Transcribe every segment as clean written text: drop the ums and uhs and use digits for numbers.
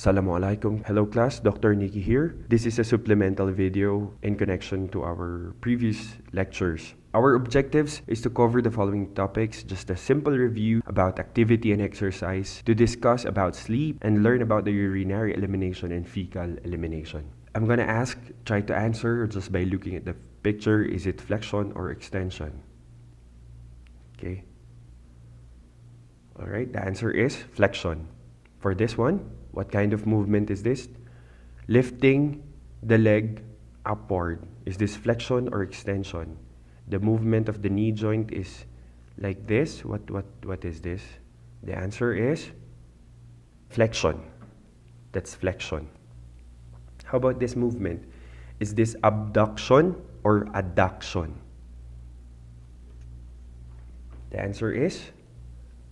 Assalamualaikum. Hello class, Dr. Nicky here. This is a supplemental video in connection to our previous lectures. Our objectives is to cover the following topics, just a simple review about activity and exercise, to discuss about sleep, and learn about the urinary elimination and fecal elimination. I'm gonna try to answer just by looking at the picture, is it flexion or extension? Okay. Alright, the answer is flexion. For this one, what kind of movement is this? Lifting the leg upward. Is this flexion or extension? The movement of the knee joint is like this. What is this? The answer is flexion. That's flexion. How about this movement? Is this abduction or adduction? The answer is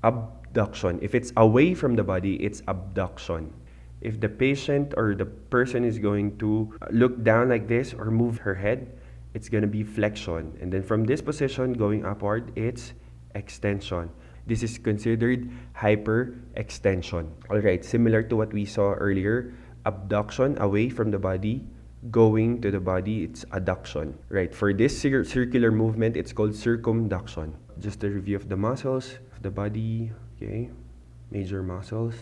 abduction. If it's away from the body, it's abduction. If the patient or the person is going to look down like this or move her head, it's going to be flexion. And then from this position going upward, it's extension. This is considered hyperextension. Alright, similar to what we saw earlier, abduction away from the body, going to the body, it's adduction. Right, for this circular movement, it's called circumduction. Just a review of the muscles of the body, okay, major muscles.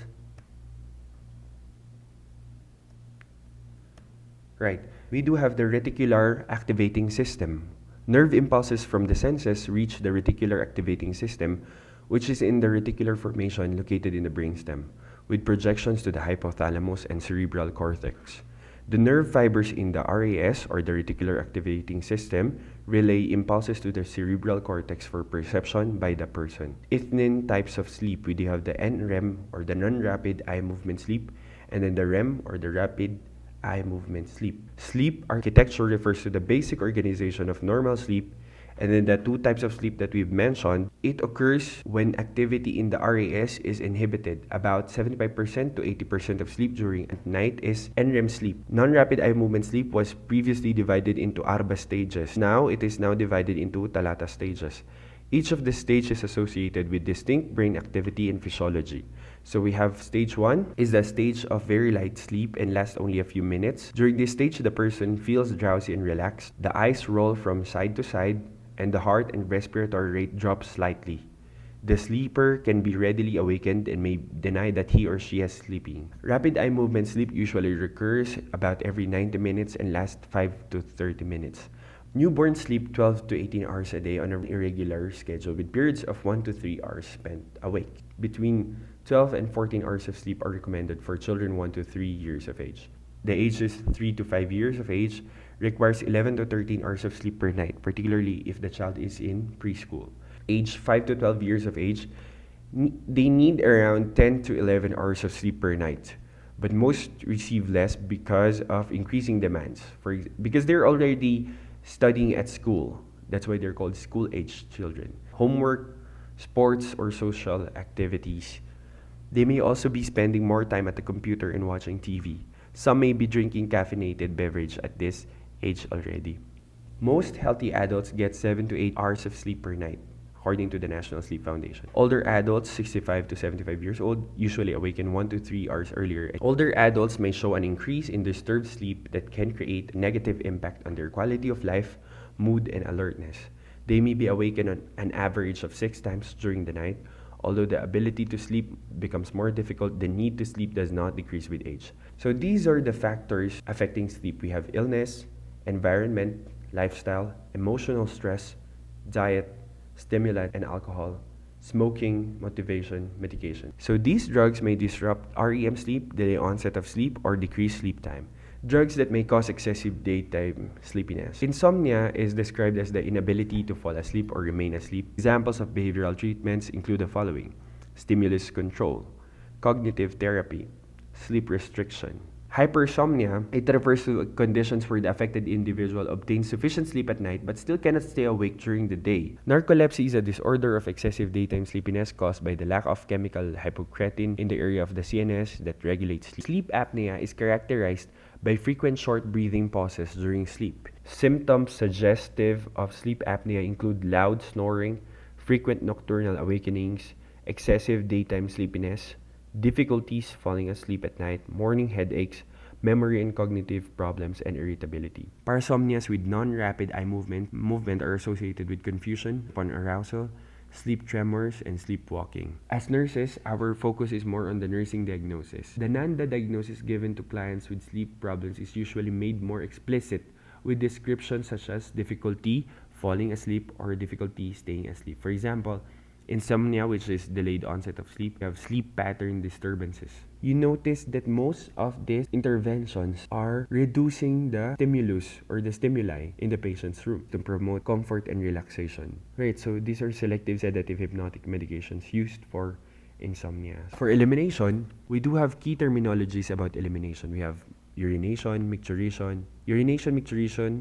Right, we do have the reticular activating system. Nerve impulses from the senses reach the reticular activating system, which is in the reticular formation located in the brainstem, with projections to the hypothalamus and cerebral cortex. The nerve fibers in the RAS, or the reticular activating system, relay impulses to the cerebral cortex for perception by the person. In types of sleep, we do have the NREM, or the non-rapid eye movement sleep, and then the REM, or the rapid eye movement sleep. Sleep architecture refers to the basic organization of normal sleep, and then the two types of sleep that we've mentioned, it occurs when activity in the RAS is inhibited. About 75% to 80% of sleep during at night is NREM sleep. Non-rapid eye movement sleep was previously divided into ARBA stages. Now, it is now divided into TALATA stages. Each of the stages is associated with distinct brain activity and physiology. So we have stage 1 is the stage of very light sleep and lasts only a few minutes. During this stage, the person feels drowsy and relaxed. The eyes roll from side to side, and the heart and respiratory rate drops slightly. The sleeper can be readily awakened and may deny that he or she is sleeping. Rapid eye movement sleep usually recurs about every 90 minutes and lasts 5 to 30 minutes. Newborns sleep 12 to 18 hours a day on an irregular schedule, with periods of 1 to 3 hours spent awake. Between 12 and 14 hours of sleep are recommended for children 1 to 3 years of age. The ages 3 to 5 years of age requires 11 to 13 hours of sleep per night, particularly if the child is in preschool. Age 5 to 12 years of age, they need around 10 to 11 hours of sleep per night. But most receive less because of increasing demands. Because they're already studying at school. That's why they're called school-aged children. Homework, sports, or social activities. They may also be spending more time at the computer and watching TV. Some may be drinking caffeinated beverage at this age already. Most healthy adults get 7 to 8 hours of sleep per night, according to the National Sleep Foundation. Older adults, 65 to 75 years old, usually awaken 1 to 3 hours earlier. Older adults may show an increase in disturbed sleep that can create a negative impact on their quality of life, mood, and alertness. They may be awakened on an average of 6 times during the night. Although the ability to sleep becomes more difficult, the need to sleep does not decrease with age. So these are the factors affecting sleep. We have illness, environment, lifestyle, emotional stress, diet, stimulant and alcohol, smoking, motivation, medication. So these drugs may disrupt REM sleep, delay onset of sleep, or decrease sleep time. Drugs that may cause excessive daytime sleepiness. Insomnia is described as the inability to fall asleep or remain asleep. Examples of behavioral treatments include the following: stimulus control, cognitive therapy, sleep restriction. Hypersomnia, it refers to conditions where the affected individual obtains sufficient sleep at night but still cannot stay awake during the day. Narcolepsy is a disorder of excessive daytime sleepiness caused by the lack of chemical hypocretin in the area of the CNS that regulates sleep. Sleep apnea is characterized by frequent short breathing pauses during sleep. Symptoms suggestive of sleep apnea include loud snoring, frequent nocturnal awakenings, excessive daytime sleepiness, difficulties falling asleep at night, morning headaches, memory and cognitive problems, and irritability. Parasomnias with non-rapid eye movement are associated with confusion upon arousal, sleep tremors, and sleepwalking. As nurses, our focus is more on the nursing diagnosis. The NANDA diagnosis given to clients with sleep problems is usually made more explicit with descriptions such as difficulty falling asleep or difficulty staying asleep. For example, insomnia, which is delayed onset of sleep, you have sleep pattern disturbances. You notice that most of these interventions are reducing the stimulus or the stimuli in the patient's room to promote comfort and relaxation. Right, so these are selective sedative hypnotic medications used for insomnia. For elimination, we do have key terminologies about elimination. We have urination, micturition,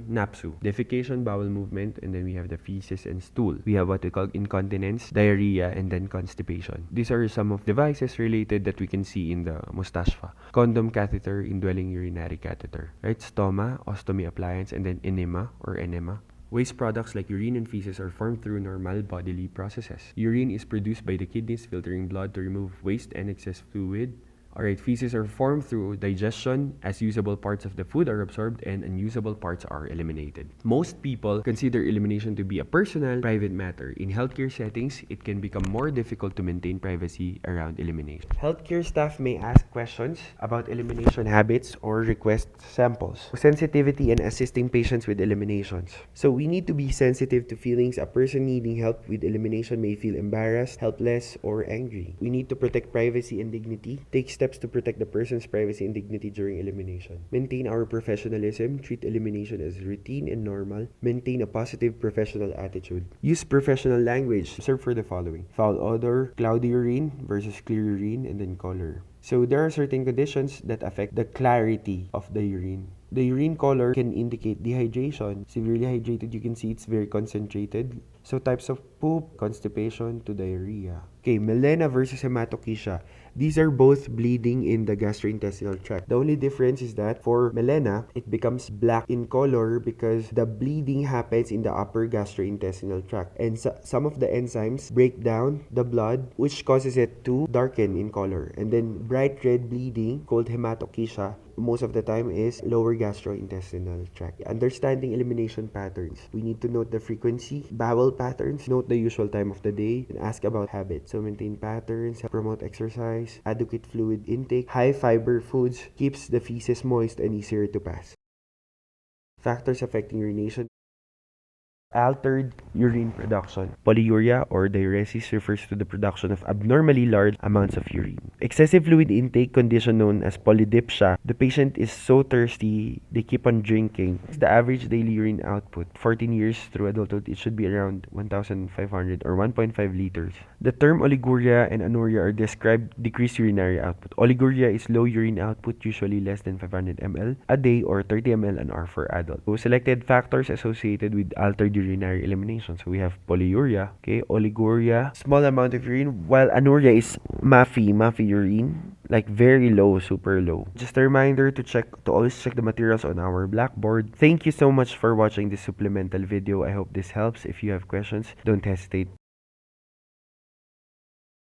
napsu, defecation, bowel movement, and then we have the feces and stool. We have what we call incontinence, diarrhea, and then constipation. These are some of devices related that we can see in the mustashfa. Condom catheter, indwelling urinary catheter, right? Stoma, ostomy appliance, and then enema or enema. Waste products like urine and feces are formed through normal bodily processes. Urine is produced by the kidneys filtering blood to remove waste and excess fluid. Alright, feces are formed through digestion as usable parts of the food are absorbed and unusable parts are eliminated. Most people consider elimination to be a personal, private matter. In healthcare settings, it can become more difficult to maintain privacy around elimination. Healthcare staff may ask questions about elimination habits or request samples. Sensitivity and assisting patients with eliminations. So we need to be sensitive to feelings. A person needing help with elimination may feel embarrassed, helpless, or angry. We need to protect privacy and dignity. Take steps to protect the person's privacy and dignity during elimination. Maintain our professionalism. Treat elimination as routine and normal. Maintain a positive professional attitude. Use professional language. Observe for the following: foul odor, cloudy urine versus clear urine, and then color. So there are certain conditions that affect the clarity of the urine. The urine color can indicate dehydration. Severely hydrated, you can see it's very concentrated. So types of poop, constipation to diarrhea. Okay, melena versus hematochezia. These are both bleeding in the gastrointestinal tract. The only difference is that for melena, it becomes black in color because the bleeding happens in the upper gastrointestinal tract. And some of the enzymes break down the blood, which causes it to darken in color. And then bright red bleeding, called hematochezia, most of the time is lower gastrointestinal tract. Understanding elimination patterns. We need to note the frequency, bowel patterns, note the usual time of the day, and ask about habits. So maintain patterns, promote exercise, adequate fluid intake, high fiber foods, keeps the feces moist and easier to pass. Factors affecting urination. Altered urine production. Polyuria or diuresis refers to the production of abnormally large amounts of urine. Excessive fluid intake, condition known as polydipsia. The patient is so thirsty, they keep on drinking. The average daily urine output, 14 years through adulthood, it should be around 1,500 or 1.5 liters. The term oliguria and anuria are described decreased urinary output. Oliguria is low urine output, usually less than 500 ml a day or 30 ml an hour for adults. So selected factors associated with altered urinary elimination. So we have polyuria, okay, oliguria, small amount of urine, while anuria is mafi urine, like very low, super low. Just a reminder to always check the materials on our blackboard. Thank you so much for watching this supplemental video. I hope this helps. If you have questions, don't hesitate